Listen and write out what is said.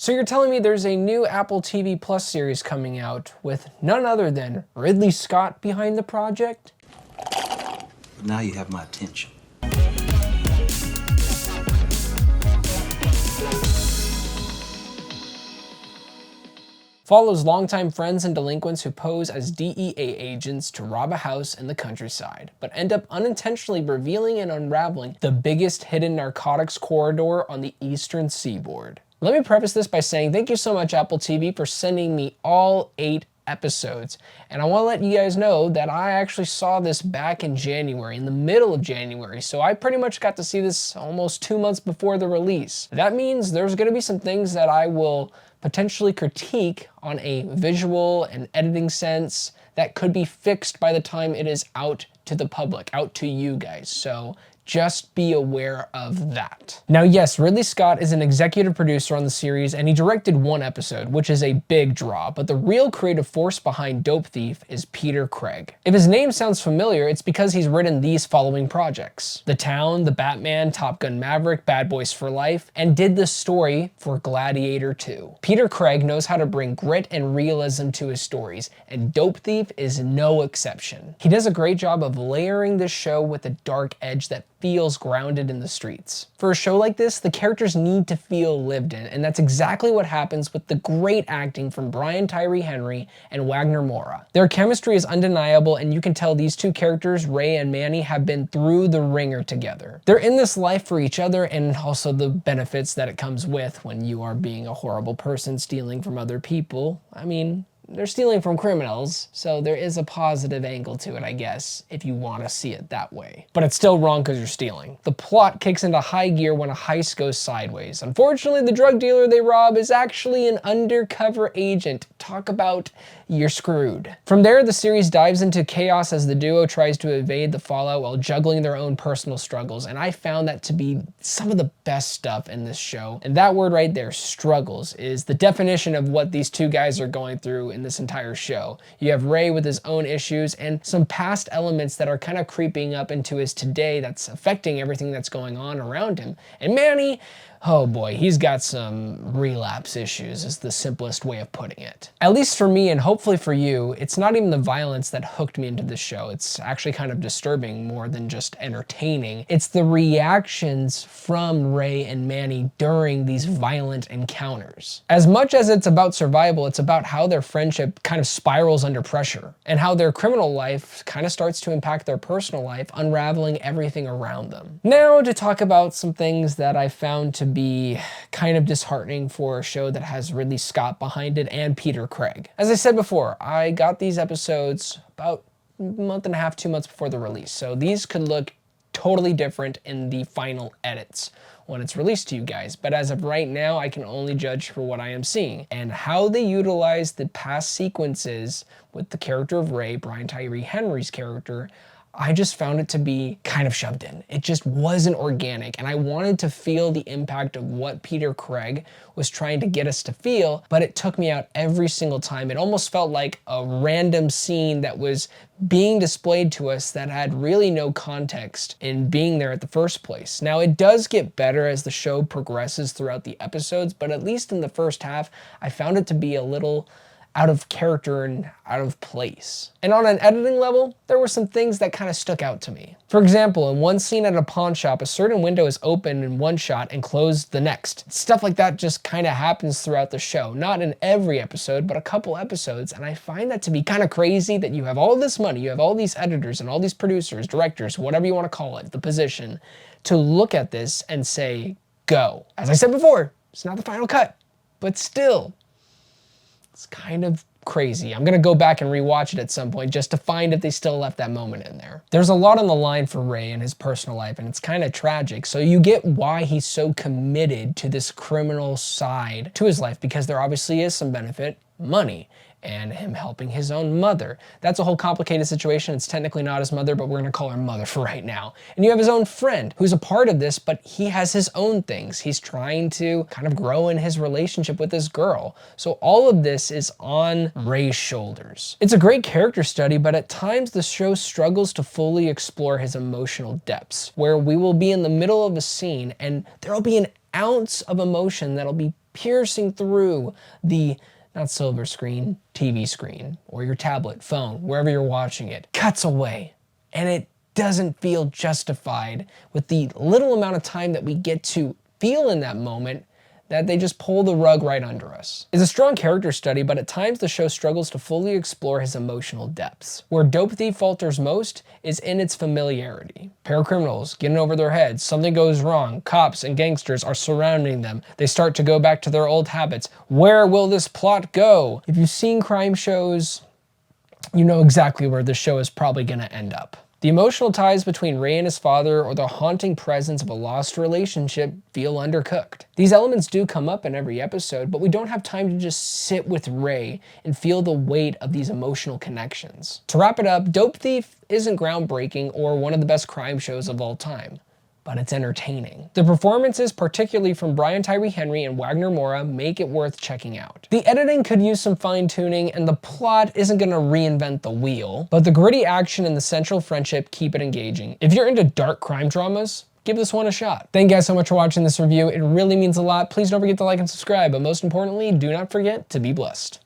So you're telling me there's a new Apple TV Plus series coming out with none other than Ridley Scott behind the project? Now you have my attention. Follows longtime friends and delinquents who pose as DEA agents to rob a house in the countryside, but end up unintentionally revealing and unraveling the biggest hidden narcotics corridor on the eastern seaboard. Let me preface this by saying thank you so much, Apple TV, for sending me all 8 episodes. And I want to let you guys know that I actually saw this back in January, in the middle of January, so I pretty much got to see this almost 2 months before the release. That means there's going to be some things that I will potentially critique on a visual and editing sense that could be fixed by the time it is out to the public, out to you guys. So just be aware of that. Now, yes, Ridley Scott is an executive producer on the series, and he directed 1 episode, which is a big draw, but the real creative force behind Dope Thief is Peter Craig. If his name sounds familiar, it's because he's written these following projects: The Town, The Batman, Top Gun Maverick, Bad Boys for Life, and did the story for Gladiator 2. Peter Craig knows how to bring grit and realism to his stories, and Dope Thief is no exception. He does a great job of layering this show with a dark edge that feels grounded in the streets. For a show like this, the characters need to feel lived in, and that's exactly what happens with the great acting from Tyree Henry and Wagner Moura. Their chemistry is undeniable, and you can tell these 2 characters, Ray and Manny, have been through the ringer together. They're in this life for each other, and also the benefits that it comes with when you are being a horrible person stealing from other people. I mean, they're stealing from criminals, so there is a positive angle to it, I guess, if you want to see it that way. But it's still wrong because you're stealing. The plot kicks into high gear when a heist goes sideways. Unfortunately, the drug dealer they rob is actually an undercover agent. Talk about you're screwed. From there, the series dives into chaos as the duo tries to evade the fallout while juggling their own personal struggles, and I found that to be some of the best stuff in this show. And that word right there, struggles, is the definition of what these 2 guys are going through in this entire show. You have Ray with his own issues and some past elements that are kind of creeping up into his today that's affecting everything that's going on around him. And Manny, oh boy, he's got some relapse issues, is the simplest way of putting it. At least for me, and hopefully for you, it's not even the violence that hooked me into this show. It's actually kind of disturbing more than just entertaining. It's the reactions from Ray and Manny during these violent encounters. As much as it's about survival, it's about how their friendship kind of spirals under pressure, and how their criminal life kind of starts to impact their personal life, unraveling everything around them. Now to talk about some things that I found to be kind of disheartening for a show that has Ridley Scott behind it and Peter Craig. As I said before, I got these episodes about a month and a half, 2 months before the release, so these could look totally different in the final edits when it's released to you guys. But as of right now, I can only judge for what I am seeing and how they utilize the past sequences with the character of Ray, Tyree Henry's character. I just found it to be kind of shoved in. It just wasn't organic, and I wanted to feel the impact of what Peter Craig was trying to get us to feel, but it took me out every single time. It almost felt like a random scene that was being displayed to us that had really no context in being there at the first place. Now, it does get better as the show progresses throughout the episodes, but at least in the first half, I found it to be a little out of character and out of place. And on an editing level, there were some things that kind of stuck out to me. For example, in one scene at a pawn shop, a certain window is open in one shot and closed the next. Stuff like that just kind of happens throughout the show. Not in every episode, but a couple episodes, and I find that to be kind of crazy that you have all this money, you have all these editors and all these producers, directors, whatever you want to call it, the position, to look at this and say, go. As I said before, it's not the final cut, but still, it's kind of crazy. I'm gonna go back and rewatch it at some point just to find if they still left that moment in there. There's a lot on the line for Ray and his personal life, and it's kind of tragic. So you get why he's so committed to this criminal side to his life, because there obviously is some benefit, money, and him helping his own mother. That's a whole complicated situation. It's technically not his mother, but we're gonna call her mother for right now. And you have his own friend who's a part of this, but he has his own things. He's trying to kind of grow in his relationship with this girl. So all of this is on Ray's shoulders. It's a great character study, but at times the show struggles to fully explore his emotional depths, where we will be in the middle of a scene and there'll be an ounce of emotion that'll be piercing through the, not silver screen, TV screen, or your tablet, phone, wherever you're watching it, cuts away. And it doesn't feel justified with the little amount of time that we get to feel in that moment, that they just pull the rug right under us. It's a strong character study, but at times the show struggles to fully explore his emotional depths. Where Dope Thief falters most is in its familiarity. Paracriminals getting over their heads, something goes wrong, cops and gangsters are surrounding them, they start to go back to their old habits. Where will this plot go? If you've seen crime shows, you know exactly where this show is probably gonna end up. The emotional ties between Ray and his father, or the haunting presence of a lost relationship, feel undercooked. These elements do come up in every episode, but we don't have time to just sit with Ray and feel the weight of these emotional connections. To wrap it up, Dope Thief isn't groundbreaking or one of the best crime shows of all time, but it's entertaining. The performances, particularly from Tyree and Wagner Moura, make it worth checking out. The editing could use some fine tuning, and the plot isn't gonna reinvent the wheel, but the gritty action and the central friendship keep it engaging. If you're into dark crime dramas, give this one a shot. Thank you guys so much for watching this review. It really means a lot. Please don't forget to like and subscribe, but most importantly, do not forget to be blessed.